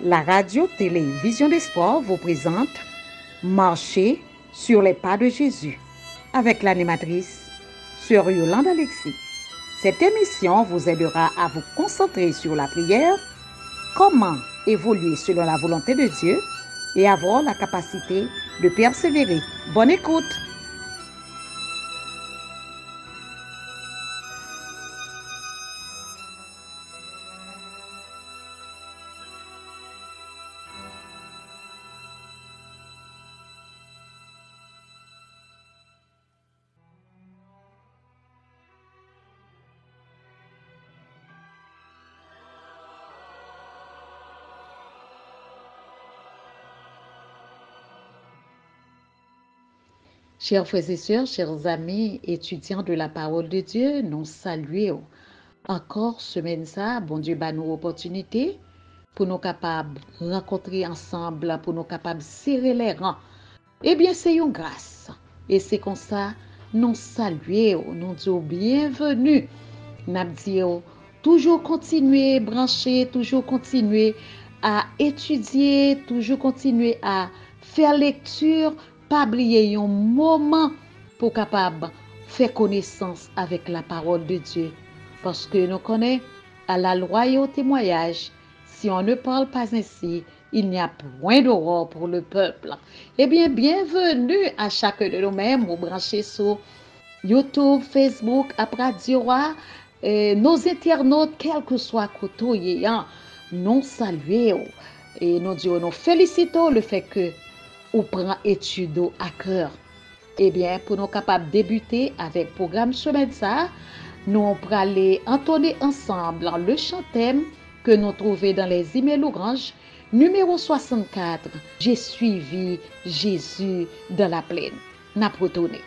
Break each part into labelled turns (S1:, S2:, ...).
S1: La radio-télévision d'espoir vous présente Marcher sur les pas de Jésus avec l'animatrice Sœur Yolande Alexis. Cette émission vous aidera à vous concentrer sur la prière, comment évoluer selon la volonté de Dieu et avoir la capacité de persévérer. Bonne écoute! Chers frères et sœurs, chers amis, étudiants de la parole de Dieu, nous saluons encore semaine ça, bon Dieu bat nous opportunité pour nous capables rencontrer ensemble, pour nous capables serrer les rangs. Eh bien, c'est une grâce. Et c'est comme ça, nous saluons, nous disons bienvenue. Nous disons toujours continuer, brancher, toujours continuer à étudier, toujours continuer à faire lecture, pas oublier un moment pour capable faire connaissance avec la parole de Dieu. Parce que nous connaissons à la loi et au témoignage, si on ne parle pas ainsi, il n'y a point d'aurore pour le peuple. Eh bien, bienvenue à chacun de nous-mêmes, vous branchez sur YouTube, Facebook, après Dioa, nos internautes, quel que soit côté, nous saluons et nous disons, nous félicitons le fait que vous prenez étude à cœur. Eh bien, pour nous capables de débuter avec le programme Chemin de ça, nous allons aller entonner ensemble le chant thème que nous trouvons dans les emails orange, numéro 64. J'ai suivi Jésus dans la plaine. N'a pas retourné.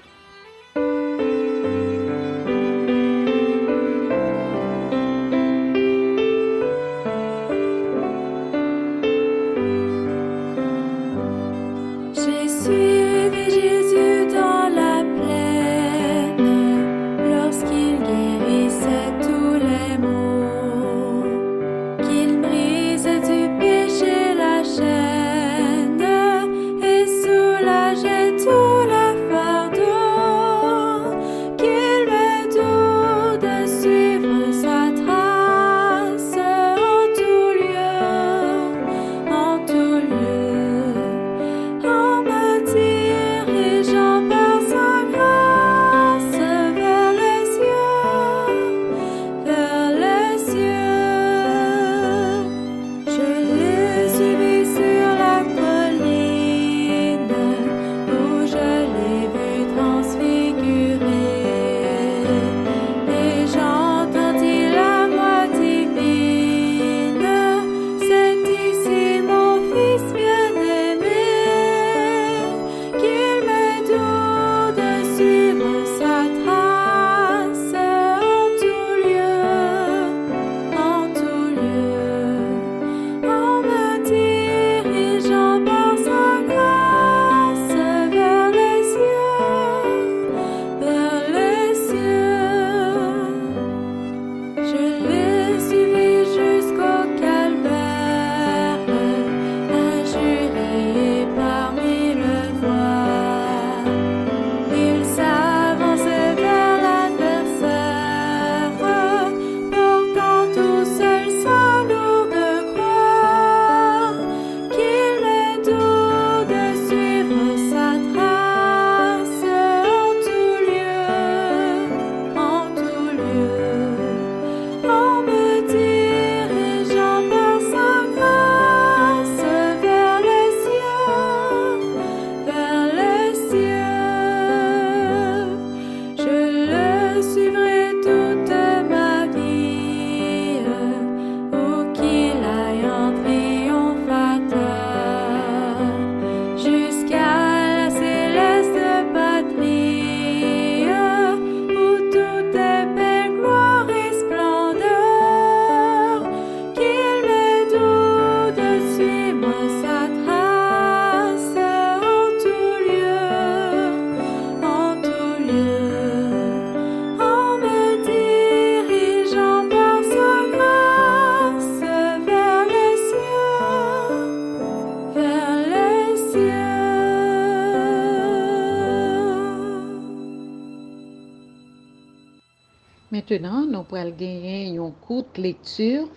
S1: Maintenant, nous allons gagner une courte lecture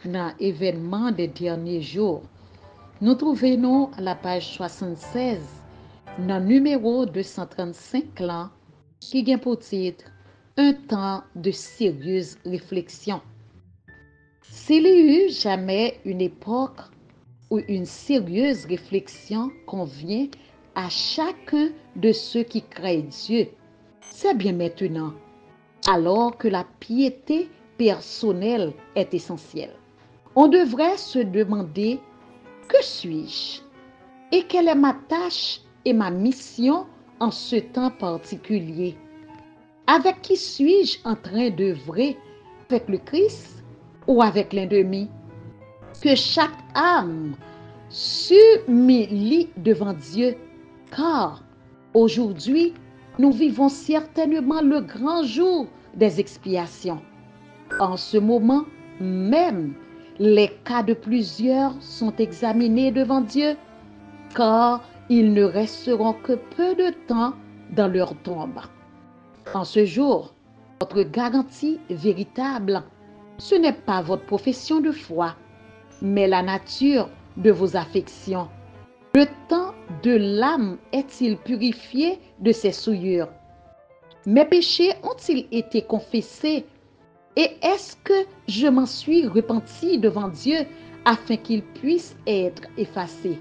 S1: dans l'événement des derniers jours. Nous trouvons à la page 76, dans le numéro 235 là, qui a pour titre Un temps de sérieuse réflexion. S'il y eut jamais une époque où une sérieuse réflexion convient à chacun de ceux qui craignent Dieu, c'est bien maintenant, alors que la piété personnelle est essentielle. On devrait se demander: que suis-je? Et quelle est ma tâche et ma mission en ce temps particulier? Avec qui suis-je en train d'œuvrer? Avec le Christ ou avec l'ennemi? Que chaque âme s'humilie devant Dieu, car aujourd'hui, nous vivons certainement le grand jour des expiations. En ce moment même, les cas de plusieurs sont examinés devant Dieu, car ils ne resteront que peu de temps dans leur tombe. En ce jour, votre garantie véritable, ce n'est pas votre profession de foi, mais la nature de vos affections. Le temps de l'âme est-il purifié de ses souillures? Mes péchés ont-ils été confessés? Et est-ce que je m'en suis repenti devant Dieu afin qu'il puisse être effacé?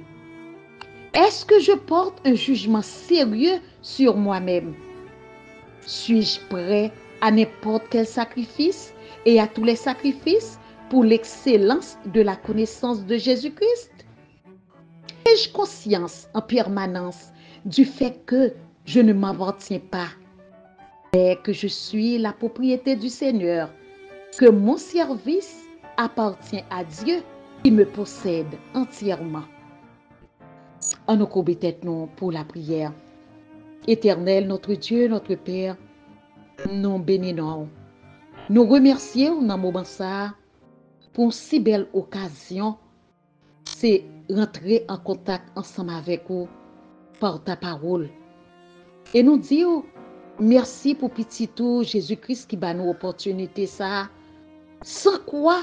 S1: Est-ce que je porte un jugement sérieux sur moi-même? Suis-je prêt à n'importe quel sacrifice et à tous les sacrifices pour l'excellence de la connaissance de Jésus-Christ? Ai-je conscience en permanence du fait que je ne m'appartiens pas, mais que je suis la propriété du Seigneur, que mon service appartient à Dieu qui me possède entièrement? En nous courbons tête nous pour la prière. Éternel, notre Dieu, notre Père, nous bénissons. Nous remercions dans le moment ça pour une si belle occasion, c'est rentrer en contact ensemble avec vous par ta parole. Et nous disons merci pour petit tout Jésus-Christ qui bat nous opportunité ça, sans quoi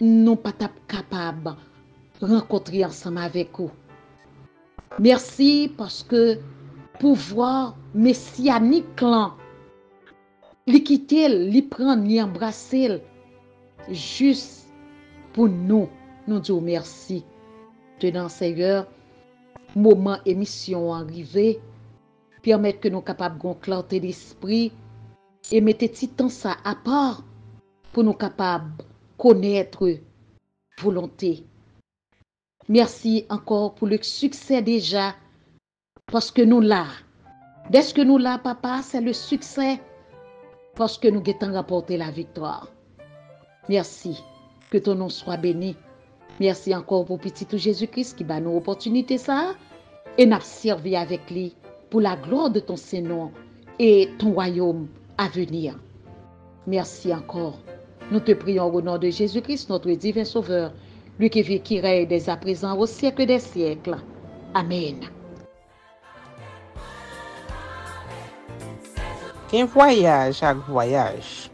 S1: nous pas capables de rencontrer ensemble avec vous. Merci parce que pouvoir messianique là, li quitter, li prendre, li embrasser, juste pour nous disons merci. Tenant Seigneur, moment émission arrivé, permettre que nous capables de clarté d'esprit et mettre petit temps ça à part pour nous capables connaître volonté. Merci encore pour le succès déjà, parce que nous là. Dès que nous là, papa, c'est le succès, parce que nous avons rapporté la victoire. Merci, que ton nom soit béni. Merci encore pour petit tout Jésus-Christ qui bat nous opportunité ça et n'a servi avec lui pour la gloire de ton Seigneur et ton royaume à venir. Merci encore. Nous te prions au nom de Jésus-Christ, notre divin Sauveur, lui qui vit, qui règne dès à présent au siècle des siècles. Amen.
S2: Qu'un voyage avec voyage.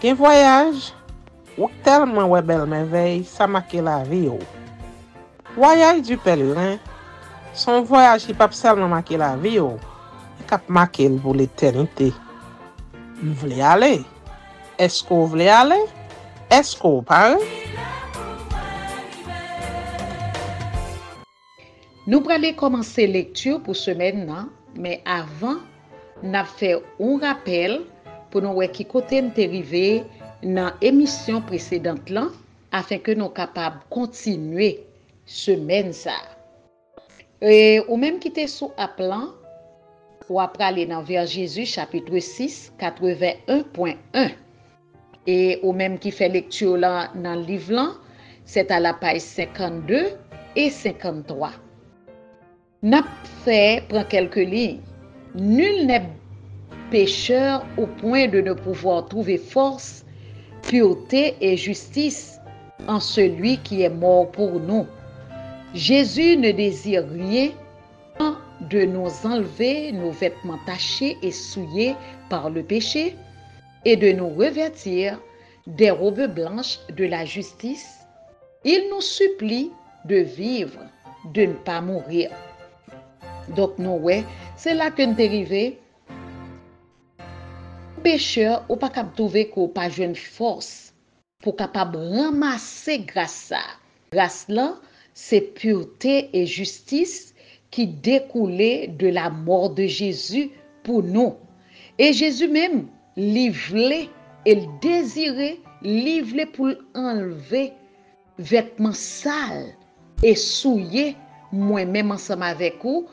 S2: Qu'un voyage ou tellement ouais belle merveille, ça marque la vie. Voyage du pèlerin, son voyage qui pas seulement marquer la vie, il cap marquer pour l'éternité. Vous voulez aller? Est-ce que vous voulez aller? Est-ce que vous parlez?
S1: Nous allons commencer la lecture pour ce maintenant, mais avant, nous avons fait un rappel pour nous voir qui côté nous arrivé dans l'émission précédente là, afin que nous soyons capables de continuer semaine ça. Et ou même qui était sous appelant, ou après aller dans vers Jésus chapitre 6, 81.1. Et ou même qui fait lecture là dans le livre là, c'est à la page 52 et 53. N'a fait prendre quelques lignes. Nul n'est pécheur au point de ne pouvoir trouver force, pureté et justice en celui qui est mort pour nous. Jésus ne désire rien de nous enlever nos vêtements tachés et souillés par le péché et de nous revêtir des robes blanches de la justice. Il nous supplie de vivre, de ne pas mourir. Donc, nous, ouais, c'est là que nous arrivons. Pécheur, ou pas capable trouver qu'on pas une force pour capable ramasser grâce à. Grâce là, c'est pureté et justice qui découlait de la mort de Jésus pour nous. Et Jésus même, livré et le désirait, livré pour enlever vêtements sales et souillés, moi-même ensemble avec vous,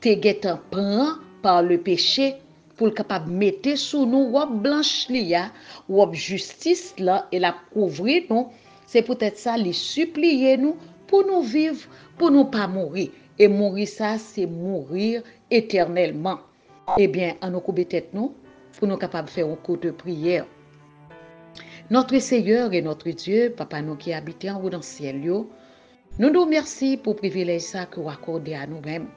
S1: te guettant prend par le péché pour le capable mettre sous nous robe blanche lia, robe justice là et la couvrir nous. C'est peut-être ça les supplier nous pour nous vivre, pour nous pas mourir. Et mourir ça c'est mourir éternellement. Eh bien, en nous couper tête nous pour nous capable faire un coup de prière. Notre Seigneur et notre Dieu, Papa nous qui habite en haut dans le ciel, nous nous remercions pour le privilège ça que vous accordez à nous-mêmes.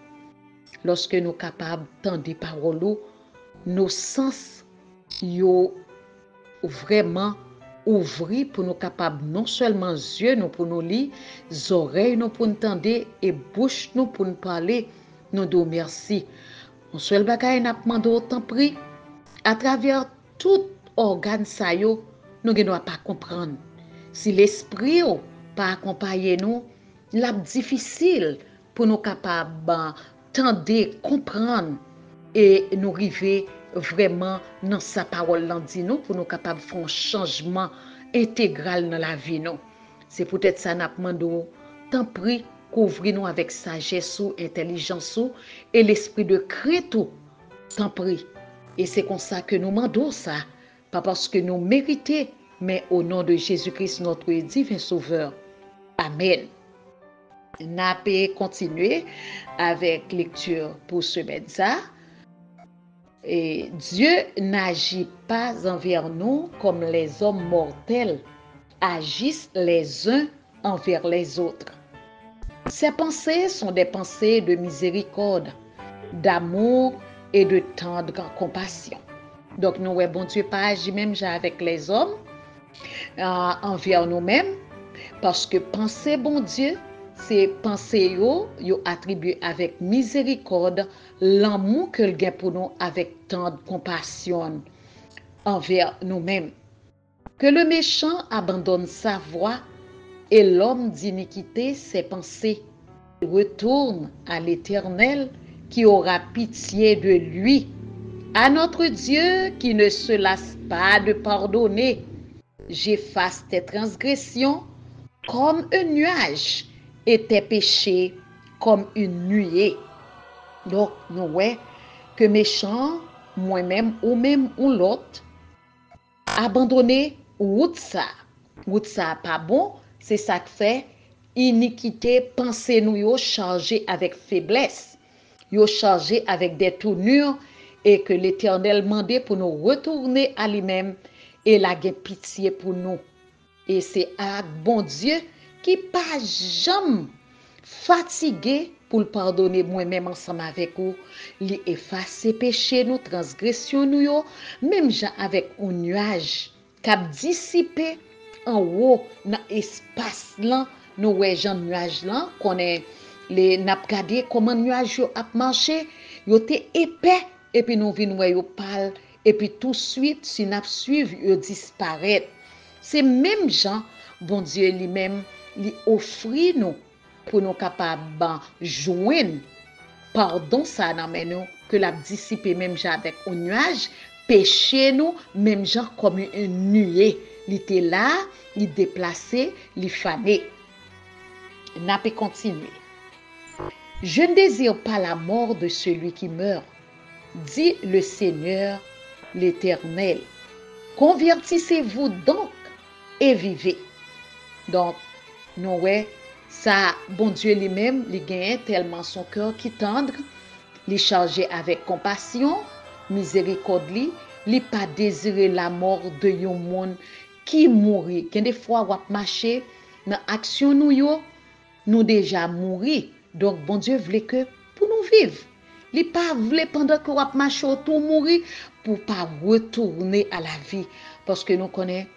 S1: Lorsque nous sommes capables d'entendre des paroles, nos sens yo vraiment ouvrir pour nous capables non seulement yeux nous pour nous lire, oreilles nous pour nous entendre et bouche nous pour nous parler. Nous nous remercions. On seul bagaille n'a demandé autant prix à travers tout organe ça yo, nous ne doit pas comprendre. Si l'esprit pas accompagner nous, la difficile pour nous capables tendre comprendre et nous arriver vraiment dans sa parole là dit nous pour nous capables faire un changement intégral dans la vie nous. C'est peut-être ça n'a demandé tant pris couvrir nous avec sagesse ou intelligence ou et l'esprit de crainte tant pris. Et c'est comme ça que nous demandons ça, pas parce que nous méritons, mais au nom de Jésus-Christ notre divin sauveur. Amen. N'a pas continuer avec lecture pour ce ça. Et Dieu n'agit pas envers nous comme les hommes mortels agissent les uns envers les autres. Ses pensées sont des pensées de miséricorde, d'amour et de tendre compassion. Donc nous, bon Dieu, pas agit même avec les hommes envers nous-mêmes, parce que penser bon Dieu, c'est penser yo attribué avec miséricorde, l'amour que le gain pour nous avec tendre compassion envers nous-mêmes. Que le méchant abandonne sa voie et l'homme d'iniquité ses pensées. Retourne à l'Éternel qui aura pitié de lui. À notre Dieu qui ne se lasse pas de pardonner. J'efface tes transgressions comme un nuage et tes péchés comme une nuée. Donc, nous voyons que méchant, moi-même ou même ou l'autre, abandonner route ça pas bon, c'est ça que fait iniquité, pensée nous yo chargé avec faiblesse, yo chargé avec des tournures et que l'Éternel mandait pour nous retourner à lui-même et la pitié pour nous. Et c'est à bon Dieu qui pas jamais fatigué pour le pardonner moi-même ensemble avec vous, lui effacer péché nous, transgression nous yo, même avec un nuage cap dissipé en haut dans espace là, nous ouais Jean nuage là qu'on est les n'a regardé comment nuage yo a marché, yo té épais et puis nous vinn ouais yo pâle et puis tout de suite si n'a suivre yo disparaît. C'est même Jean bon Dieu lui-même lui offrit nous pour nous capables joindre pardon ça dans nous que l'a dissipé même avec un nuage péché nous même genre comme une nuée il était là il déplacé il fané n'a pas continué. Je ne désire pas la mort de celui qui meurt, dit le Seigneur l'Éternel. Convertissez-vous donc et vivez. Donc nous ouais ça bon Dieu lui-même il gagne tellement son cœur qui tendre, il chargé avec compassion, miséricorde il pas désirer la mort de yon monde qui mourir. Quand des fois on marcher dans action nous déjà mourir. Donc bon Dieu voulait que pour nous vivre Li pas vle pendant que wap marche autour mourir pour pas retourner à la vie parce que nous connaissons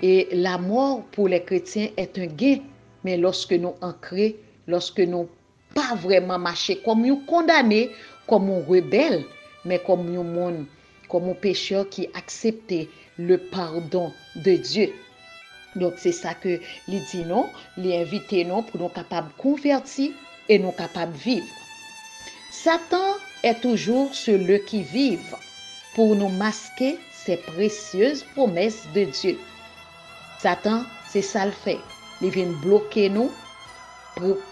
S1: et la mort pour les chrétiens est un gain mais lorsque nous ancrés, lorsque nous pas vraiment marcher comme nous condamnés, comme un rebelle, mais comme un monde, comme un pécheur qui acceptait le pardon de Dieu. Donc c'est ça que il dit non, il invite non pour nous capables de convertir et nous capables de vivre. Satan est toujours celui qui vive pour nous masquer ces précieuses promesses de Dieu. Satan, c'est ça le fait. Il vient bloquer nous,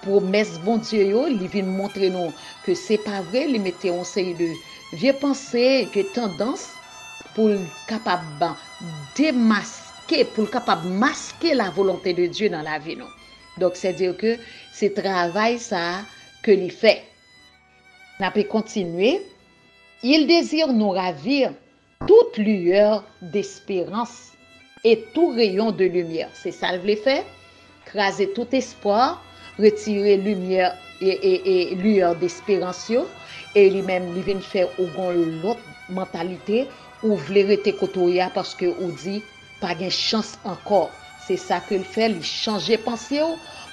S1: promesses bon Dieu, il vient montrer nous que c'est pas vrai, il mettait en série de vieux pensées, de tendances pour capable démasquer, pour capable masquer la volonté de Dieu dans la vie. Non? Donc, c'est-à-dire que c'est travail ça que il fait. On peut continuer. Il désire nous ravir toute lueur d'espérance et tout rayon de lumière. C'est ça le fait. Craser tout espoir, retirer lumière et lueur d'espérance. Et lui-même, il vient faire l'autre mentalité ou vle rete kotoya parce que ou dit pas de chance encore. C'est ça que le fait, il changer pensée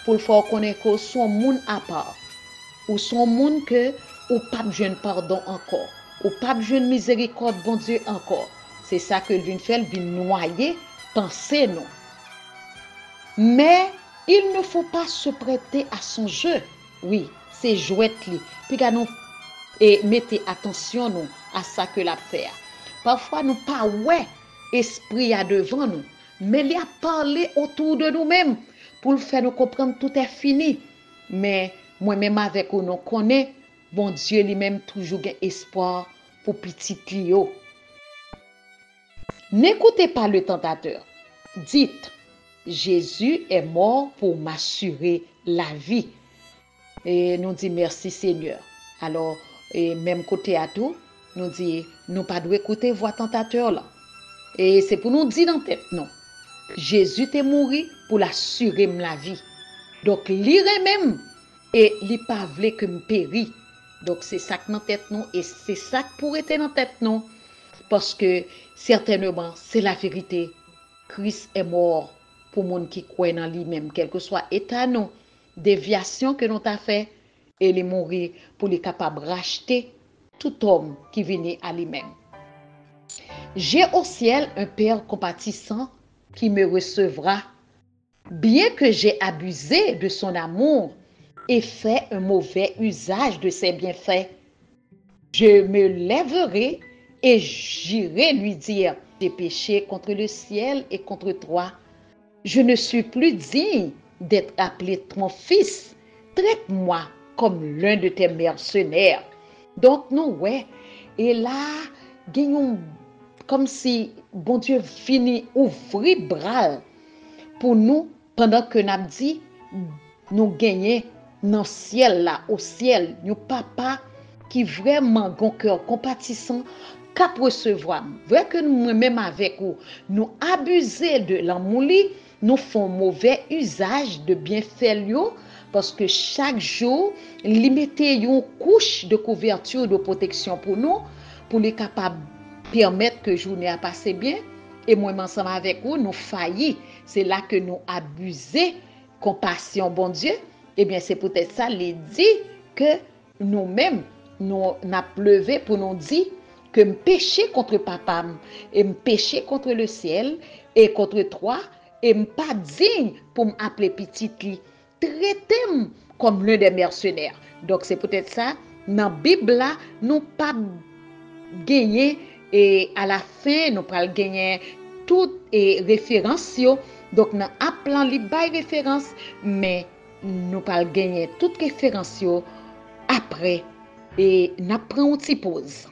S1: pour le faire connaître que son monde à part ou son monde que ou pas besoin pardon encore ou pas besoin miséricorde bon Dieu encore. C'est ça que le vient faire, il vient noyer penser non. Mais il ne faut pas se prêter à son jeu. Oui, c'est jouette li. Puis nous et mettez attention nous à ça que la fait. Parfois nous pas ouais esprit à devant nous, mais il a parlé autour de nous-mêmes pour le faire nous comprendre tout est fini. Mais moi-même avec nous nous connaît bon Dieu lui-même toujours gain espoir pour petit Clio. N'écoutez pas le tentateur. Dites Jésus est mort pour m'assurer la vie. Et nous dit merci Seigneur. Alors et même côté à tout, nous dit nous pas doit écouter voix tentateur là. Et c'est pour nous dire dans tête non. Jésus t'est mort pour l'assurer la vie. Donc lire même et li pas vle que me péri. Donc c'est ça que dans tête non et c'est ça que pour être dans tête non parce que certainement c'est la vérité. Christ est mort pour monde qui croit en lui-même quel que soit état non déviation que nous t'a fait et il est mort pour les capable racheter tout homme qui venait à lui-même. J'ai au ciel un Père compatissant qui me recevra, bien que j'ai abusé de son amour et fait un mauvais usage de ses bienfaits. Je me lèverai et j'irai lui dire, j'ai péché contre le ciel et contre toi. Je ne suis plus digne d'être appelé ton fils. Traite-moi comme l'un de tes mercenaires. Donc, nous, ouais. Et là, gagnons comme si, bon Dieu, finit ouvrir bras pour nous, pendant que nous dit, nous gagnons dans le ciel là, au ciel, nous papa qui vraiment gon cœur compatissant, cap recevoir. Vrai que nous même avec vous, nous abuser de l'amour, nous font mauvais usage de bienfaits parce que chaque jour, li mettez une couche de couverture de protection pour nous, pour les capables permettre que journée a passé bien et moi ensemble avec vous nous failli. C'est là que nous abusons compassion bon Dieu. Eh bien c'est peut-être ça les dit que nous-mêmes nous n'a pleuvé pour nous dire que me pécher contre papa et me pécher contre le ciel et contre toi et me pas digne pour m'appeler petite li. Traitez-moi comme l'un des mercenaires. Donc c'est peut-être ça dans la Bible là nous pas gagner et à la fin nous pas gagner toutes les références donc dans appelant li bay référence mais nous pas gagner toutes références après et n'a prend une petite pause.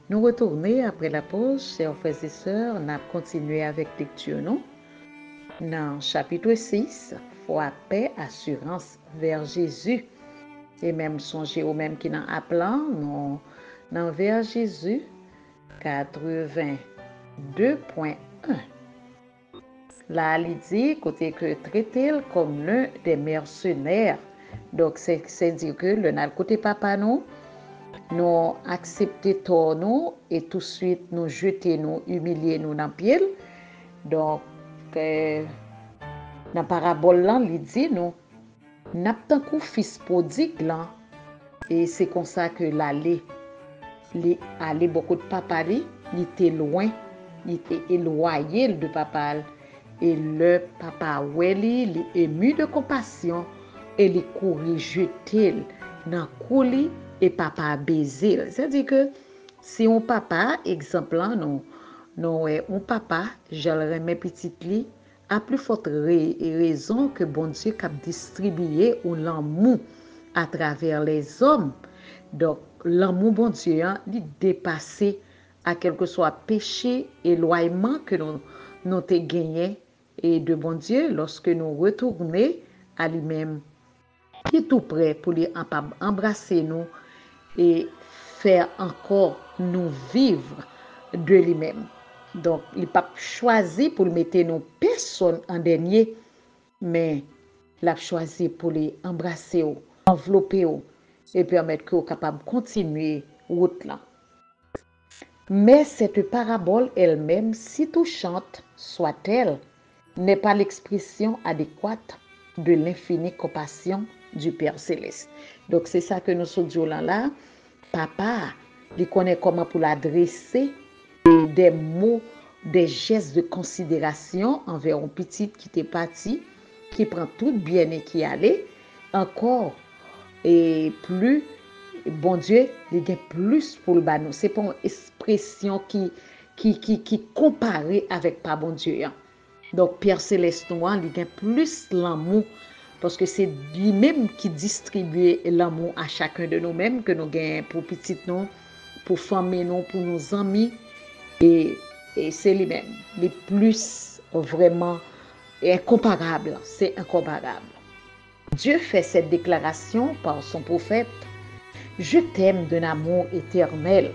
S1: Nous retourner après la pause, chers frères et sœurs, on a continué avec lecture, non? Dans chapitre 6, foi, paix, assurance vers Jésus. Et même songer au même qui n'en appelant, non, dans vers Jésus 82.1. Là, il dit, côté que traiter comme l'un des mercenaires. Donc, c'est dire que le côté papa, nous accepter tort nous et tout de suite nous jeter nous, humilier nous dans le pied. Donc, dans la parabole là, il dit nous, n'a pas coup fils prodigue là, et c'est comme ça que l'aller beaucoup de papa, il était loin, il était éloigné de papa. Et le papa Welly, il ému de compassion, et il courit jeter dans le coulis et papa baiser. C'est-à-dire que si on papa, exemple, non, on papa, je le remets petit lit, à plus forte raison que bon Dieu a distribué l'amour à travers les hommes. Donc, l'amour bon Dieu, il dépassé à quel que soit péché, éloignement que nous avons gagné et de bon Dieu lorsque nous retournons à lui-même. Il est tout prêt pour lui embrasser nous et faire encore nous vivre de lui-même. Donc, il n'a pas choisi pour mettre nos personnes en dernier, mais il a choisi pour les embrasser, envelopper et permettre qu'ils soient capables de continuer route là. Mais cette parabole elle-même, si touchante soit-elle, n'est pas l'expression adéquate de l'infinie compassion du Père Céleste. Donc, c'est ça que nous sommes là. Papa, il connaît comment pour l'adresser des mots, des gestes de considération envers un petit qui était parti, qui prend tout bien et qui allait. Encore, et plus, bon Dieu, il y a plus pour le banon. C'est pas une expression qui comparée avec pas bon Dieu. Donc, Père Céleste, il y a plus l'amour parce que c'est lui-même qui distribue l'amour à chacun de nous-mêmes que nous gagnons pour petit nous, pour famille nous, pour nos amis. Et c'est lui-même. Le plus vraiment incomparable. C'est incomparable. Dieu fait cette déclaration par son prophète. Je t'aime d'un amour éternel.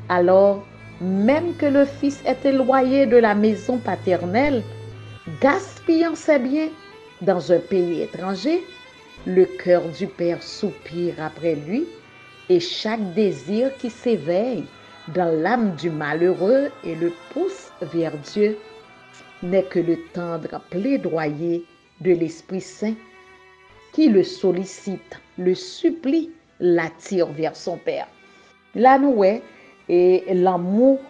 S1: Alors, même que le fils est éloigné de la maison paternelle, gaspillant ses biens dans un pays étranger, le cœur du père soupire après lui et chaque désir qui s'éveille dans l'âme du malheureux et le pousse vers Dieu n'est que le tendre plaidoyer de l'Esprit Saint qui le sollicite, le supplie, l'attire vers son Père. Là, nous, et l'amour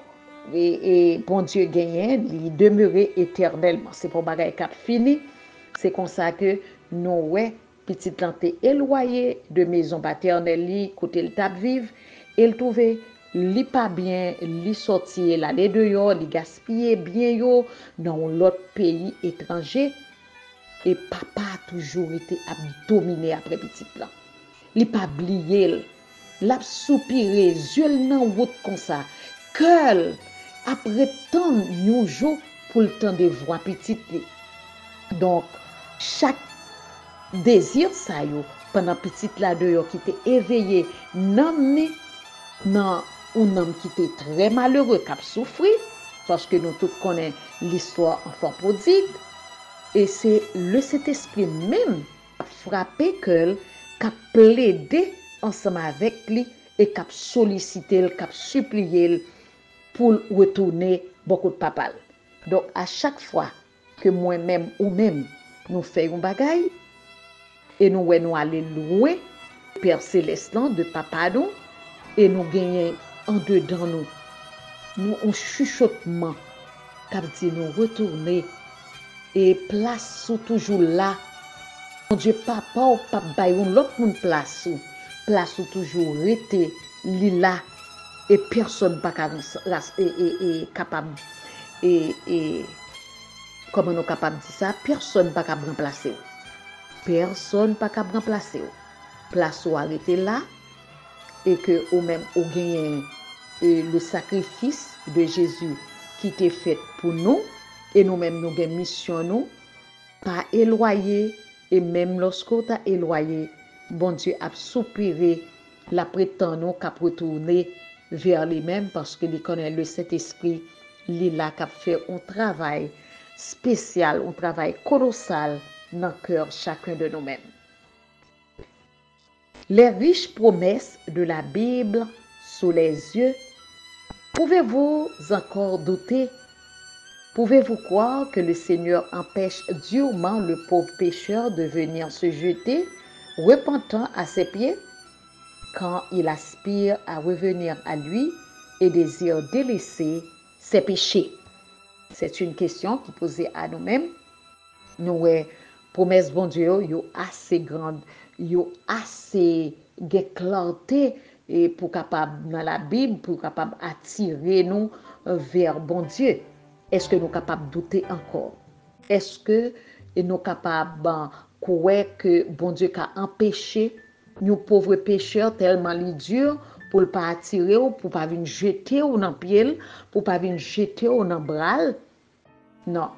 S1: et bon Dieu gagné, il demeurait éternellement. C'est pour bagaille cap fini. C'est comme ça que nous, petit planté éloigné de maison paternelle, côté le table vive, il trouvait li pas bien, li sorti l'aller dehors, li gaspiller bien yo dans l'autre pays étranger. Et papa a toujours été dominé après petit plan. Li pas oublié, l'a soupiré, yeux nan route comme ça. Cœur après tant de jours pour le temps de voir petit li. Donc chaque désir ça yo pendant petit là dehors qui était éveillé nan un homme qui était très malheureux qui a souffert parce que nous tous connaissons l'histoire enfant prodigue. Et c'est le Saint-Esprit même qui a frappé cœur, qui a plaidé ensemble avec lui et qui a sollicité, qui a supplié pour retourner beaucoup de papa. Donc, à chaque fois que moi-même ou même nous faisons bagaille et nous allons aller loin, Père Céleste de papa nous, et nous gagnons en dedans nous un chuchotement qui dit nous retourner. Et place sous toujours là. Mon Dieu, papa ou papa, l'autre monde place sous toujours été là et personne pas capable et comment nous capable dire ça, personne pas capable remplacer. Personne pas capable remplacer. Place ou arrêter là et que ou même ou gagner le sacrifice de Jésus qui était fait pour nous, et nous-mêmes nous avons mission nous, pas éloigner, et même lorsqu'on t'a éloigné, bon Dieu a soupiré, la prétend nous qu'à retourner vers lui-même parce que il connaît le Saint-Esprit, il là qu'a fait un travail spécial, un travail colossal dans le cœur chacun de nous-mêmes. Les riches promesses de la Bible sous les yeux, pouvez-vous encore douter? Pouvez-vous croire que le Seigneur empêche durement le pauvre pécheur de venir se jeter, repentant à ses pieds, quand il aspire à revenir à lui et désire délaisser ses péchés? C'est une question qui est posée à nous-mêmes. Nous, promesse bon Dieu, yo assez grande, yo assez clarté et pour capable dans la Bible, pour capable attirer nous vers bon Dieu. Est-ce que nous sommes capables de douter encore? Est-ce que nous sommes capables de croire que bon Dieu a empêché nous pauvres pécheurs tellement dur pour ne pas attirer ou pour ne pas venir jeter ou dans pied, pour ne pas venir jeter ou dans bras? Non,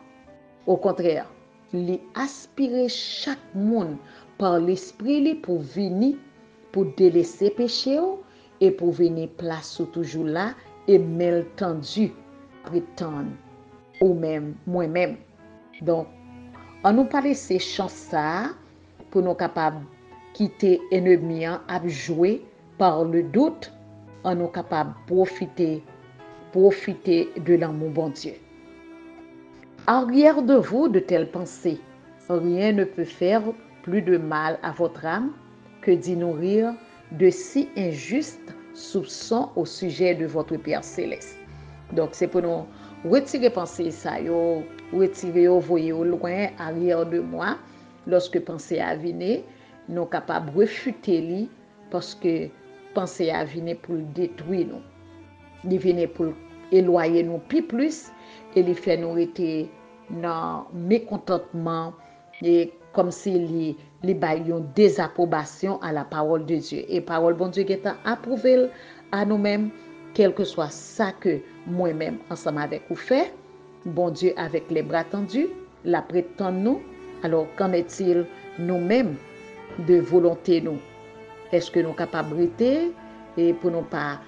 S1: au contraire, il aspire chaque monde par l'esprit pour venir, pour délaisser péché et pour venir place toujours là et mêle tendu, prétendre ou même moi-même. Donc, on nous pas laisser chance ça pour nous capables quitter ennemi à jouer par le doute, on nous capable profiter de l'amour bon Dieu. Arrière de vous de telles pensées, rien ne peut faire plus de mal à votre âme que d'y nourrir de si injustes soupçons au sujet de votre Père céleste. Donc, c'est pour nous retirer pensée ça, retirer, voyer au loin, arrière de moi, lorsque pensée a venu, nous sommes capables de refuter lui, parce que pensée a venu pour le détruire nous. Il vient pour éloigner nous plus, et il fait nous être dans mécontentement, et comme si il y a une désapprobation à la parole de Dieu. Et parole bon Dieu qui est approuvée à nous-mêmes, quel que soit ça que moi-même, ensemble avec vous fait, bon Dieu avec les bras tendus, la prétend nous. Alors, qu'en est-il nous-mêmes de volonté nous? Est-ce que nous sommes capables de rester et pour ne pas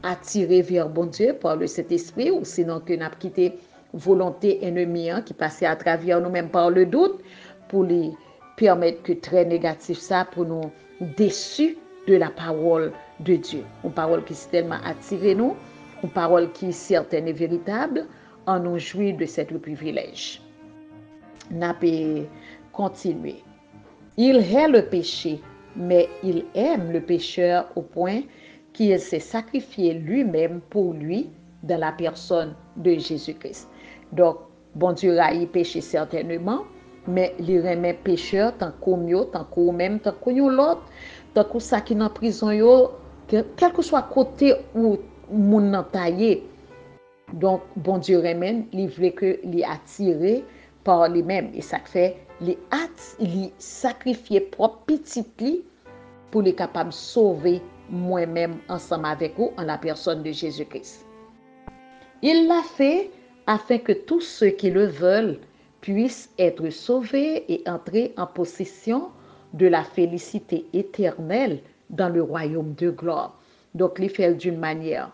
S1: attirer vers bon Dieu par le Saint-Esprit, ou sinon que nous avons quitté volonté ennemie qui passait à travers nous-mêmes par le doute pour lui permettre que très négatif ça pour nous déçus de la parole de Dieu. Une parole qui s'est tellement attirée nous, une parole qui est certaine et véritable, en nous jouit de cette privilège. N'a pas continuer. Il hait le péché, mais il aime le pécheur au point qu'il s'est sacrifié lui-même pour lui dans la personne de Jésus-Christ. Donc, bon Dieu a y péché certainement, mais il remet pécheur tant qu'on mieux, tant qu'on même, tant qu'on l'autre, tant qu'on ça qui est en prison, quel que soit côté où moun nan taillé. Donc, bon Dieu remet, il voulait que les attirer par lui-même. Et ça fait, il sacrifier propre petit li pour les capables de sauver moi-même ensemble avec vous en la personne de Jésus-Christ. Il l'a fait afin que tous ceux qui le veulent puissent être sauvés et entrer en possession de la félicité éternelle dans le royaume de gloire. Donc, il fait d'une manière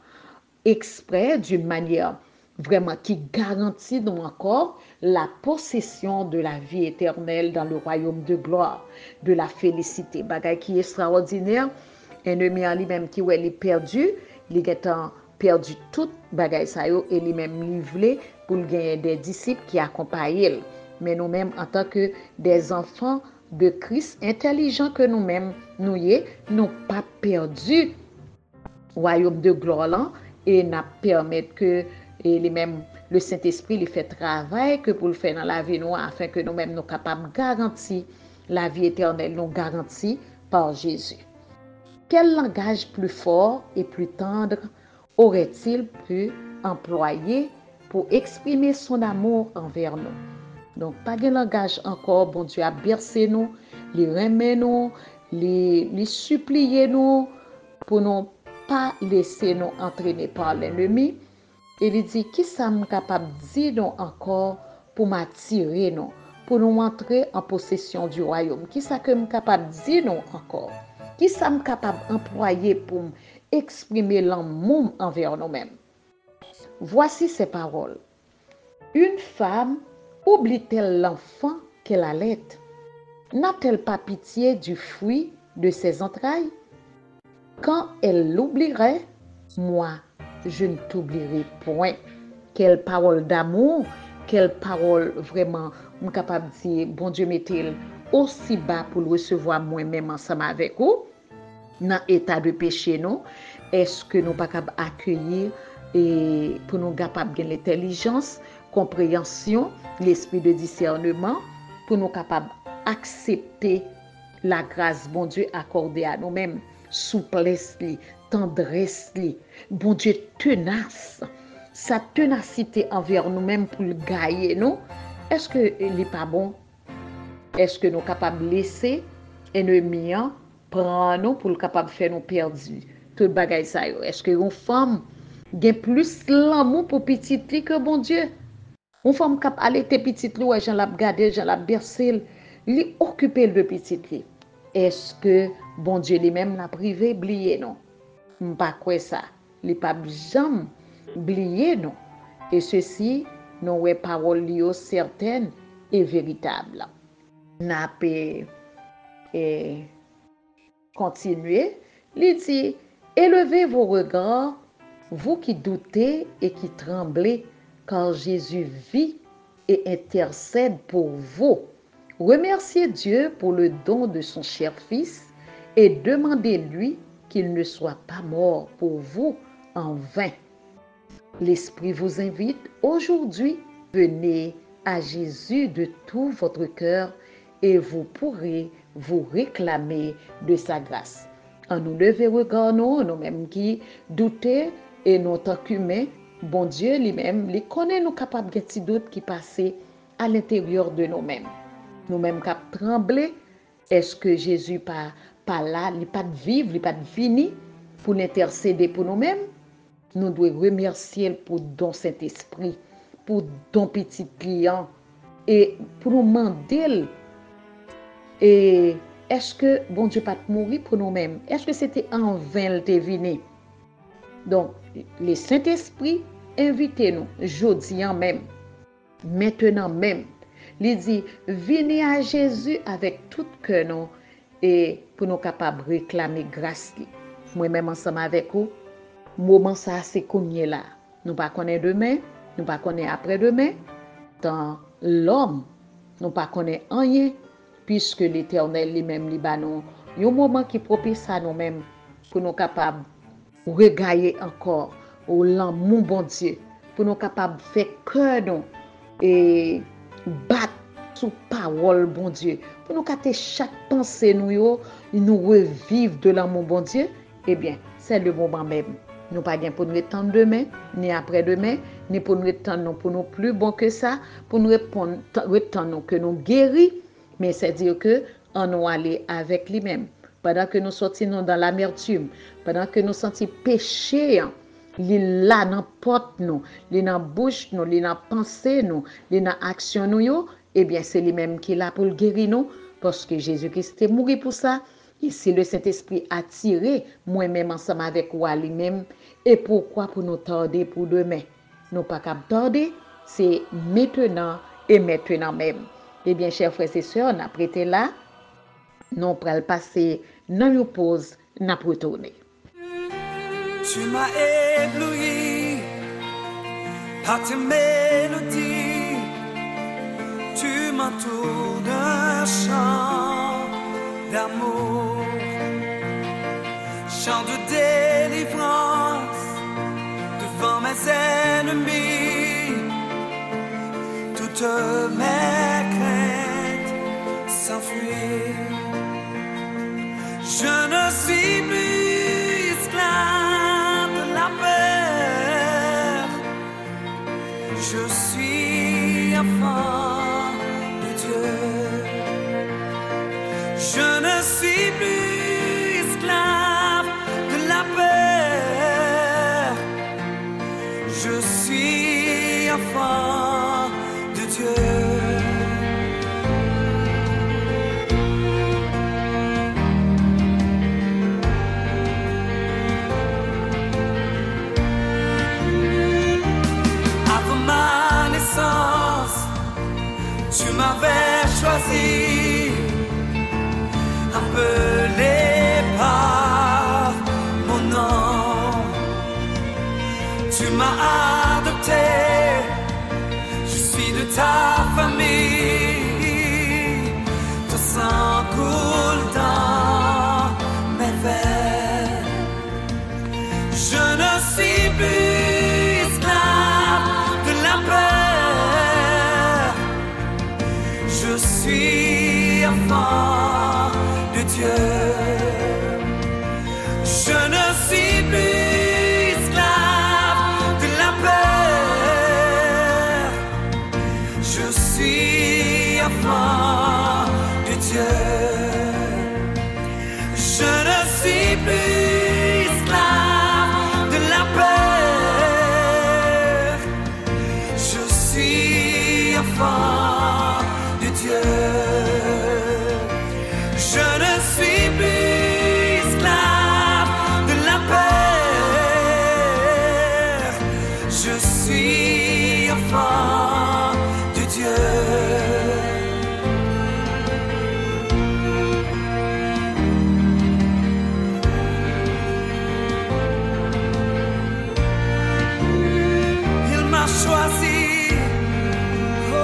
S1: exprès, d'une manière vraiment qui garantit donc encore la possession de la vie éternelle dans le royaume de gloire, de la félicité. Bagay qui est extraordinaire, ennemi en lui-même qui est perdu, il est perdu tout bagay ça yo et lui-même livré pour gagner des disciples qui accompagnent. Mais nous-mêmes en tant que des enfants de Christ intelligents que nous-mêmes nous pas perdu royaume de gloire là et n'a permettre que et lui-même le Saint-Esprit lui fait travail que pour le faire dans la vie nous afin que nous-mêmes nous capables garantir la vie éternelle nous garantie par Jésus. Quel langage plus fort et plus tendre aurait-il pu employer pour exprimer son amour envers nous? Donc, pas de langage encore, bon Dieu a bercé nous, les remet nous, les supplier nous pour nous pas laisser nous entraîner par l'ennemi. Et il dit, qui ça me capable de dire non encore pour m'attirer non, pour nous entrer en possession du royaume? Qui ça que me capable de dire non encore? Qui ça me capable d'employer pour exprimer l'amour envers nous-mêmes? Voici ces paroles. Une femme oublie-t-elle l'enfant qu'elle allait? N'a-t-elle pas pitié du fruit de ses entrailles? Quand elle l'oublierait, moi, je ne t'oublierai point. Quelle parole d'amour, quelle parole vraiment, je suis capable de dire, bon Dieu, mettez-le aussi bas pour le recevoir moi-même ensemble avec vous. Dans l'état de péché, non? Est-ce que nous ne sommes pas capables d'accueillir et pour nous capables de l'intelligence, compréhension, l'esprit de discernement, pour nous capables d'accepter la grâce, bon Dieu, accordée à nous-mêmes, souplesse, tendresse, bon Dieu, tenace, sa ténacité envers nous-mêmes pour le gagner, non? Est-ce que il n'est pas bon? Est-ce que nous sommes capables de laisser ennemi prendre nous pour le capable de faire nous perdus? Tout bagay ça yo. Est-ce que une femme a plus l'amour pour petite li que bon Dieu? Une femme qui a allaité petite li, ouais, j'en l'a gardé, j'en l'a bercé, li occupé de petite li. Est-ce que bon Dieu lui-même l'a privé, oublié non? Pas quoi ça. Li pas jamais oublié non. Et ceci, nous ouais parole li certaine et véritable. N'a pas continuer. Il dit, élevez vos regards, vous qui doutez et qui tremblez, car Jésus vit et intercède pour vous. Remerciez Dieu pour le don de son cher Fils et demandez-lui qu'il ne soit pas mort pour vous en vain. L'Esprit vous invite aujourd'hui, venez à Jésus de tout votre cœur et vous pourrez vous réclamer de sa grâce. En nous lever regard nous-mêmes qui doutons et nous tant qu'humains, bon Dieu lui-même, il connaît nous capables de petits doutes qui passent à l'intérieur de nous-mêmes. Nous-mêmes qui trembler, est-ce que Jésus pas là, il pas de vivre, il pas de fini pour l'intercéder pour nous-mêmes? Nous devons remercier pour don Saint-Esprit, pour don petit client et pour nous demander. Et est-ce que bon Dieu pas mourir pour nous-mêmes? Est-ce que c'était en vain le deviner? Donc, le Saint-Esprit, invitez-nous, jeudi même, maintenant même. Il dit, venez à Jésus avec tout cœur nous et pour nous capables de réclamer grâce. Moi-même ensemble avec vous, moment ça c'est qu'on est là. Nous pas connaît demain, nous pas connaît après-demain. Dans l'homme, nous pas connaît rien. Puisque l'Éternel lui-même lui bat nous, il y a un moment qui est propice à nous-mêmes pour nous capables de regailler encore au l'amour bon Dieu, pour nous capables de faire cœur nous et battre sous parole bon Dieu, pour nous capter chaque pensée nous revivre de l'amour bon Dieu. Eh bien, c'est le moment même. Nous pas gain pour nous attendre demain, ni après-demain, ni pour nous attendre pour nous plus bon que ça, pour nous attendre que nous guéris. Mais c'est-à-dire que on nous aller avec lui-même. Pendant que nous sortons dans l'amertume, pendant que nous sentons péché, il est là dans porte nous, il est dans bouche nous, il est dans pensée nous, il est dans action nous, eh bien c'est lui-même qui est là pour le guérir nous, parce que Jésus-Christ est mort pour ça. Et si le Saint-Esprit a tiré moi-même ensemble avec moi lui-même, et pourquoi pour nous tarder pour demain? Nous pas qu'à tarder, c'est maintenant et maintenant même. Eh bien, chers frères et sœurs, on a prêté là, nous allons passer dans une pause, nous allons retourner.
S3: Tu m'as ébloui par tes mélodies, tu m'entoures d'un chant d'amour, chant de délivrance devant mes ennemis, toutes mes craintes s'enfuient. Je ne suis plus esclave de la peur, je suis enfant de Dieu. Je ne suis plus esclave de la peur, Je suis enfant de Dieu. Avant ma naissance, tu m'avais choisi, appelé par mon nom. Tu m'as adopté, je suis de ta famille. Ton sang coule dans mes veines. Je ne suis plus esclave de la peur. Je suis enfant de Dieu. Je ne suis plus esclave de la peur. Je suis enfant de Dieu. Je ne suis plus esclave de la peur. Je suis enfant de Dieu. Je ne suis plus esclave de la peur. Je suis enfant de Dieu. Il m'a choisi. Oh.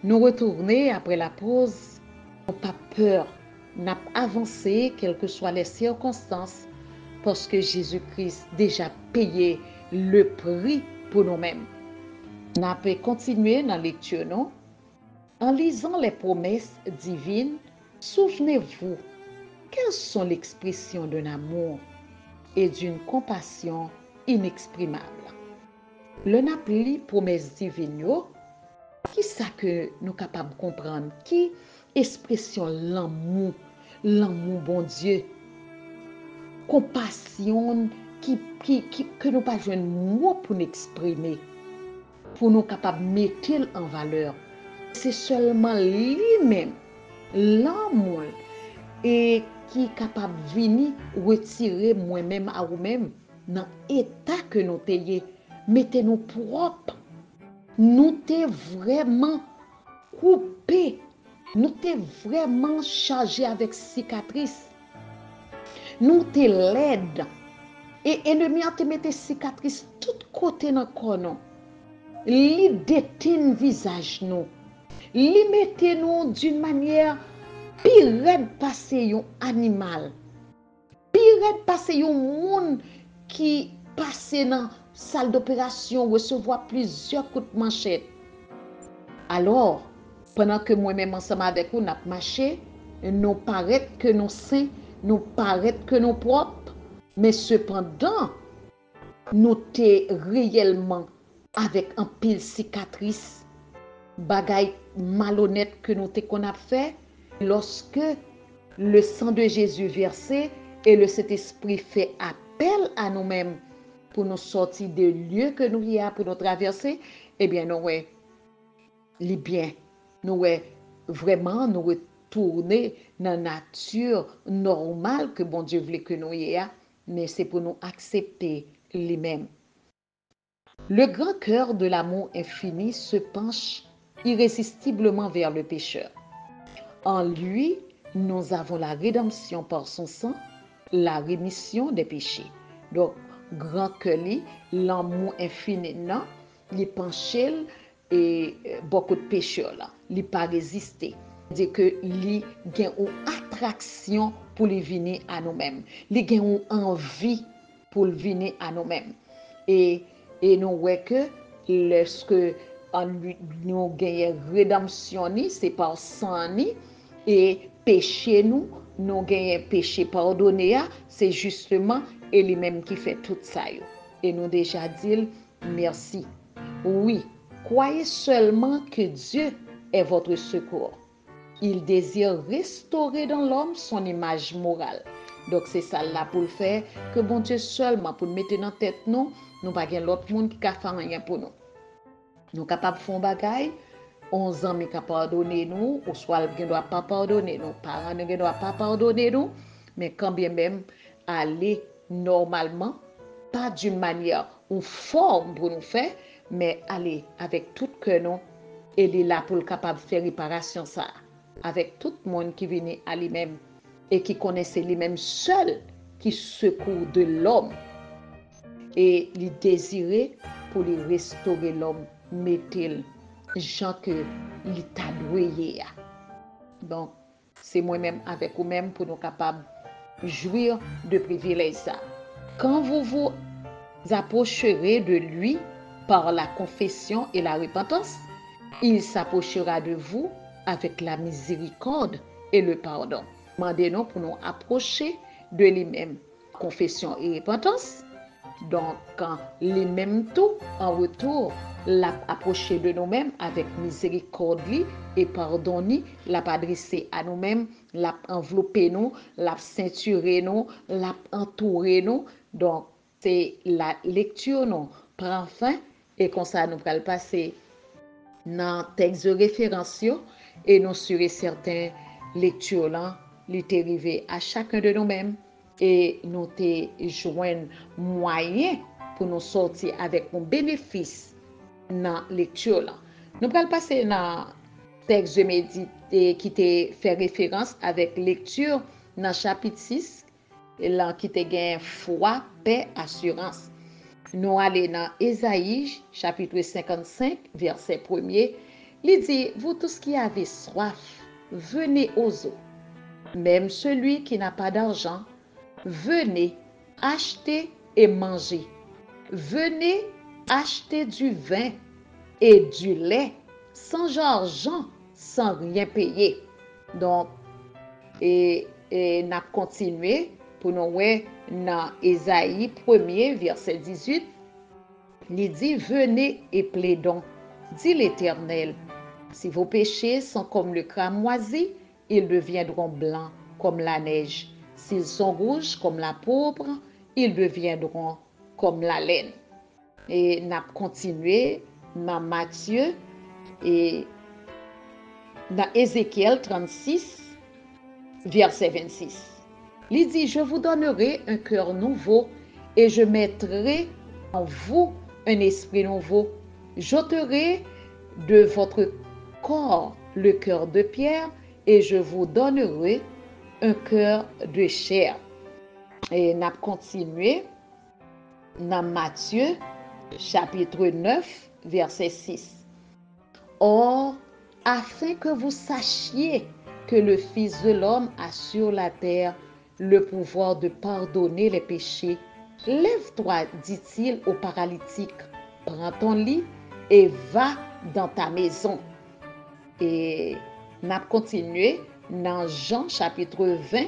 S1: Nous retourner après la pause, n'a pas peur, n'a avancé quelles que soient les circonstances, parce que Jésus-Christ déjà payé le prix pour nous-mêmes. N'a pas continuer dans la lecture, non? En lisant les promesses divines, souvenez-vous, quelles sont l'expression d'un amour et d'une compassion inexprimable. Le napli promesses divines, qui ça que nous capables de comprendre, qui expression l'amour bon Dieu, compassion que nous pas besoin de mots pour nous exprimer, pour nous capables de mettre en valeur. C'est seulement lui-même, l'amour, et qui est capable de venir retirer moi-même à vous-même dans l'état que nous sommes. Mettez-nous propres. Nous sommes vraiment coupés. Nous sommes vraiment chargés avec cicatrices. Nous sommes laides. Et l'ennemi a te mis des cicatrices tout côté dans le corps. Il détient le visage. Il mette nous d'une manière pire passer un animal. Pire passer un monde qui passe dans la salle d'opération recevoir plusieurs coups de manchette. Alors, pendant que moi-même ensemble avec vous, nous marché, nous paraît que nous saints, nous paraît que nous propres, mais cependant, nous sommes réellement avec un pile cicatrice, bagaille malhonnête que nous qu'on a fait, lorsque le sang de Jésus versé et le Saint-Esprit fait appel à nous-mêmes pour nous sortir des lieux que nous y a pour nous traverser, eh bien, nous, les biens, nous, vraiment, nous retourner dans la nature normale que bon Dieu voulait que nous y a, mais c'est pour nous accepter lui-même. Le grand cœur de l'amour infini se penche irrésistiblement vers le pécheur. En lui, nous avons la rédemption par son sang, la rémission des péchés. Donc, grand cœur, l'amour infini, non, il penché et beaucoup de pécheurs là, il pas résister. C'est que il a une attraction pour les venir à nous-mêmes. Il a une envie pour venir à nous-mêmes. Et nous voyons que lorsque nous gagnons rédemption, c'est par sang, et péché nous gagnons péché pardonné, c'est justement lui-même qui fait tout ça. Et nous déjà dit merci. Oui, croyez seulement que Dieu est votre secours. Il désire restaurer dans l'homme son image morale. Donc c'est ça là pour le faire, que bon Dieu seulement pour mettre dans la tête nous pas l'autre monde qui a fait rien pour nous. Nous capables de faire des bagailles, 11 ans mais qui pardonner nous, ou soit ne doit pas pardonner nous, parents ne doivent pas pardonner nous, mais quand bien même aller normalement, pas d'une manière ou forme pour nous faire, mais aller avec tout cœur nous, et il est là pour le capable de faire réparation ça, avec tout le monde qui vient à lui-même et qui connaissait lui-même seul, qui secourt de l'homme. Et il désirait pour lui restaurer l'homme, mettre gens que il t'a doué. Donc, c'est moi-même avec vous-même pour nous capables de jouir de privilèges ça. Quand vous vous approcherez de lui par la confession et la repentance, il s'approchera de vous avec la miséricorde et le pardon. Demandez-nous pour nous approcher de lui-même. Confession et repentance. Donc, quand lui-même tout, en retour, l'a approché de nous-mêmes avec miséricorde et pardon, l'a adressé à nous-mêmes, l'a enveloppé nous, l'a ceinturé nous, l'a entouré nous. Donc, c'est la lecture nous prend fin et comme ça nous allons passer dans le texte de référence et nous serons certains lectures là, l'été arrivé à chacun de nous-mêmes. Et nous te joindre moyen pour nous sortir avec un bénéfice dans la lecture là. Nous allons passer dans le texte de méditer qui te fait référence avec lecture dans chapitre 6 là qui te gagne foi, paix, assurance. Nous allons dans Ésaïe chapitre 55 verset 1er. Il dit: vous tous qui avez soif, venez aux eaux. Même celui qui n'a pas d'argent, venez acheter et manger. Venez acheter du vin et du lait sans argent, sans rien payer. Donc, et nous continuons pour nous voir dans Ésaïe 1er, verset 18. Il dit: venez et plaidons, dit l'Éternel. Si vos péchés sont comme le cramoisi, ils deviendront blancs comme la neige. S'ils sont rouges comme la pourpre, ils deviendront comme la laine. Et n'a continué dans Matthieu et dans Ézéchiel 36, verset 26. Il dit, je vous donnerai un cœur nouveau et je mettrai en vous un esprit nouveau. J'ôterai de votre corps le cœur de pierre et je vous donnerai un cœur de chair. Et n'a continué dans Matthieu chapitre 9, verset 6. Or, afin que vous sachiez que le Fils de l'homme a sur la terre le pouvoir de pardonner les péchés, lève-toi, dit-il au paralytique, prends ton lit et va dans ta maison. Et n'a continué dans Jean chapitre 20,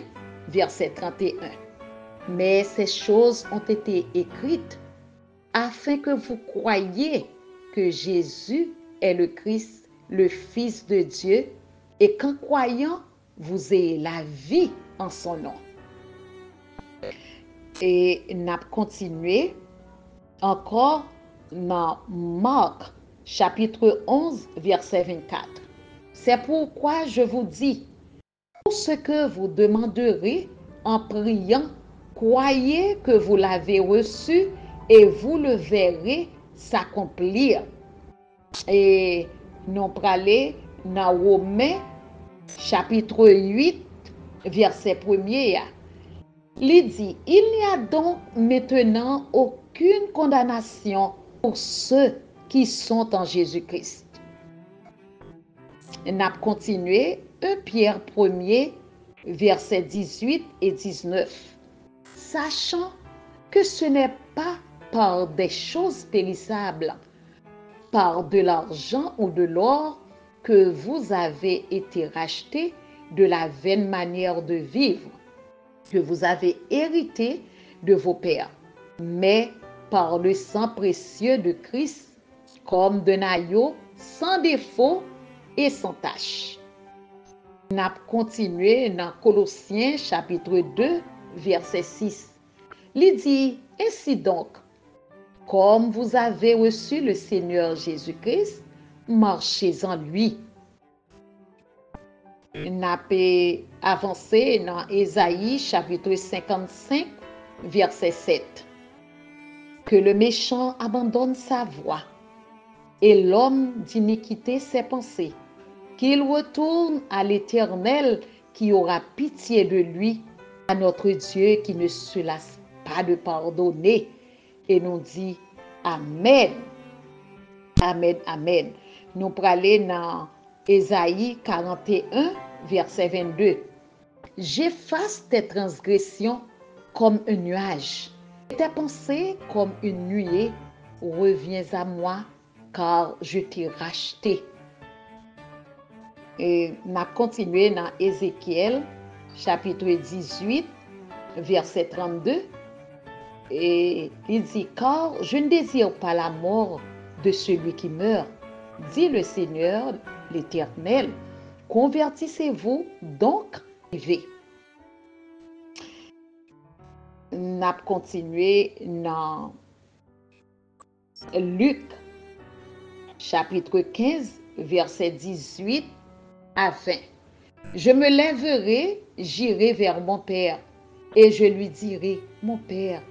S1: verset 31. Mais ces choses ont été écrites afin que vous croyiez que Jésus est le Christ, le Fils de Dieu, et qu'en croyant, vous ayez la vie en son nom. Et n'a continué encore dans Marc, chapitre 11, verset 24. C'est pourquoi je vous dis, tout ce que vous demanderez en priant, croyez que vous l'avez reçu et vous le verrez s'accomplir. Et nous parlons dans Romains, chapitre 8, verset 1er. Il dit, il n'y a donc maintenant aucune condamnation pour ceux qui sont en Jésus-Christ. On a continué 1 Pierre 1er, verset 18 et 19. Sachant que ce n'est pas par des choses périssables, par de l'argent ou de l'or, que vous avez été rachetés de la vaine manière de vivre que vous avez hérité de vos pères, mais par le sang précieux de Christ, comme d'un agneau sans défaut et sans tache. On a continué dans Colossiens chapitre 2, verset 6. Il dit, ainsi donc, comme vous avez reçu le Seigneur Jésus-Christ, marchez en lui. On a avancé dans Ésaïe chapitre 55, verset 7. Que le méchant abandonne sa voie et l'homme d'iniquité ses pensées, qu'il retourne à l'Éternel qui aura pitié de lui, à notre Dieu qui ne se lasse pas de pardonner. Et nous dit Amen. Amen, amen. Nous parlons dans Ésaïe 41, verset 22. J'efface tes transgressions comme un nuage, et tes pensées comme une nuée. Reviens à moi, car je t'ai racheté. Et on a continué dans Ézéchiel, chapitre 18, verset 32. Et il dit, car je ne désire pas la mort de celui qui meurt, dit le Seigneur, l'Éternel. Convertissez-vous donc, vivez. On a continué dans Luc, chapitre 15, verset 18 à 20. Je me lèverai, j'irai vers mon Père, et je lui dirai, mon Père,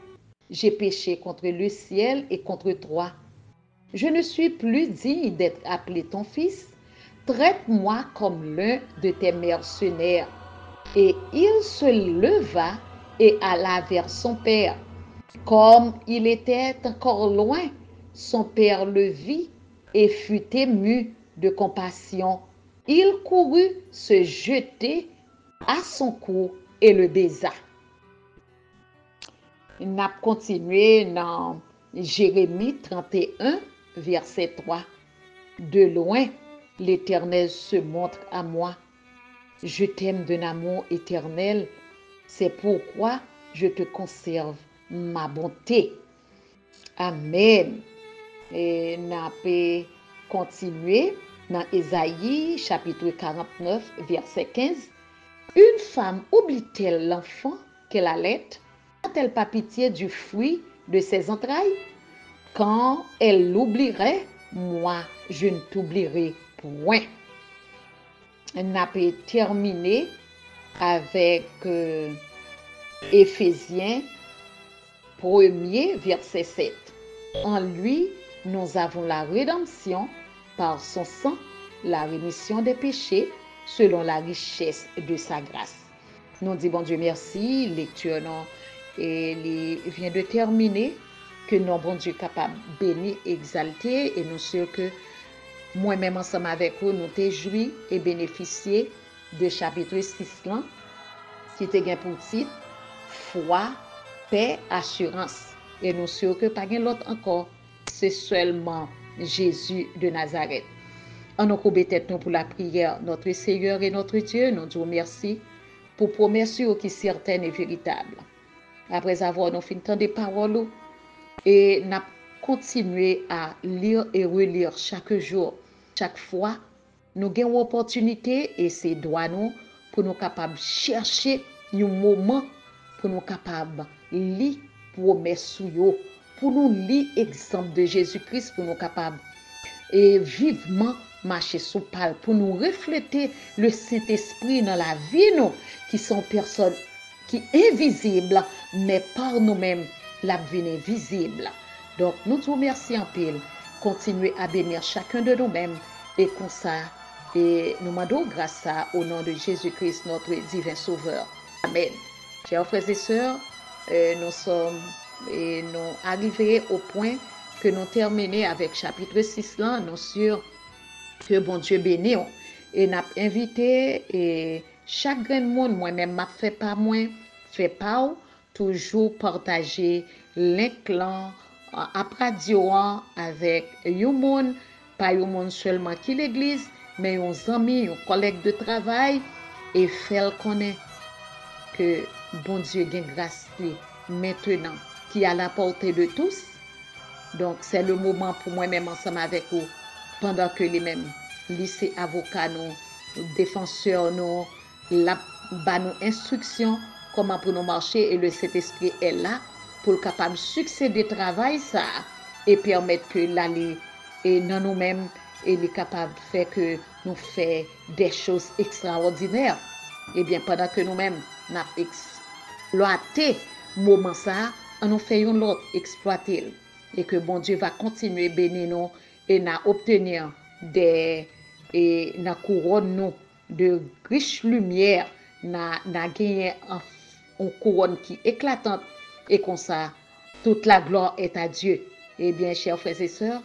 S1: j'ai péché contre le ciel et contre toi. Je ne suis plus digne d'être appelé ton fils. Traite-moi comme l'un de tes mercenaires. Et il se leva et alla vers son père. Comme il était encore loin, son père le vit et fut ému de compassion. Il courut se jeter à son cou et le baisa. On a continué dans Jérémie 31, verset 3. De loin, l'Éternel se montre à moi. Je t'aime d'un amour éternel. C'est pourquoi je te conserve ma bonté. Amen. Et on a continué dans Ésaïe, chapitre 49, verset 15. Une femme oublie-t-elle l'enfant qu'elle allait? N'a-t-elle pas pitié du fruit de ses entrailles? Quand elle l'oublierait, moi, je ne t'oublierai point. On a pu terminer avec Éphésiens 1er, verset 7. En lui, nous avons la rédemption par son sang, la rémission des péchés, selon la richesse de sa grâce. Nous disons, bon Dieu, merci. Lecture non, et vient de terminer. Que nous, bon Dieu, capable de bénir, exalter, et nous sûrs que moi-même, ensemble avec vous, nous t'ai joui et bénéficié de chapitre 6 là, qui te gain pour titre foi, paix, assurance. Et nous sûrs que pas l'autre encore, c'est seulement Jésus de Nazareth. En nous courbons tête nous pour la prière, notre Seigneur et notre Dieu, nous disons merci pour promesses qui sont certaines et véritables. Après avoir nous fini tant de paroles et nous continuer à lire et relire chaque jour, chaque fois, nous avons l'opportunité et c'est droit nous pour nous capables de chercher un moment pour nous capables de lire promesses pour nous lire exemple de Jésus-Christ, pour nous capables et vivement marcher sous pal, pour nous refléter le Saint-Esprit dans la vie nous, qui sont personnes qui invisibles, mais par nous-mêmes, la vie est visible. Donc, nous te remercions en pile. Continuez à bénir chacun de nous-mêmes et comme ça, et nous demandons grâce au nom de Jésus-Christ, notre divin Sauveur. Amen. Chers frères et sœurs, nous arrivés au point que nous terminons avec chapitre 6 là, nous sûrs que bon Dieu bénisse. Et nous avons invité et chaque grand monde, moi-même, m'a fait pas moins, fait pas toujours partager l'inclan après radio avec un monde, pas un monde seulement qui l'église, mais un ami, un collègue de travail, et faire connaître que bon Dieu gagne grâce maintenant, qui est à la portée de tous. Donc, c'est le moment pour moi-même ensemble avec vous, pendant que les mêmes lycée avocats, nous, défenseurs, nous, la nous instruction, comment pour nous marcher, et le Saint-Esprit est là pour capable succéder travail ça et permettre que l'aller et dans nous-mêmes et les capable de faire que nous fait des choses extraordinaires. Et bien pendant que nous-mêmes n'a exploité moment ça, on nous fait un autre exploiter et que bon Dieu va continuer bénir nous et n'a obtenir des et n'a couronne nous de riches lumières, n'a gagné une couronne qui éclatante. Et comme ça, toute la gloire est à Dieu. Eh bien, chers frères et sœurs,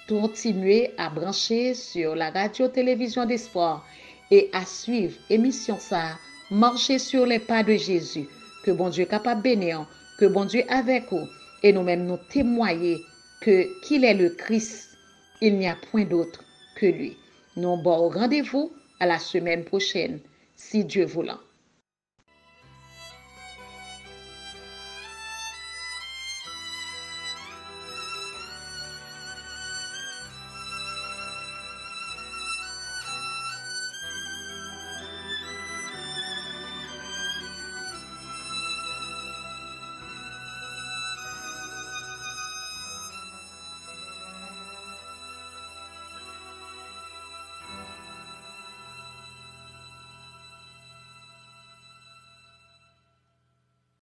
S1: continuez à brancher sur la radio-télévision des sports et à suivre l'émission ça, marcher sur les pas de Jésus. Que bon Dieu est capable de bénir, que bon Dieu est avec vous. Et nous-mêmes nous témoigner qu'il est le Christ. Il n'y a point d'autre que lui. Nous bon rendez-vous à la semaine prochaine, si Dieu voulant.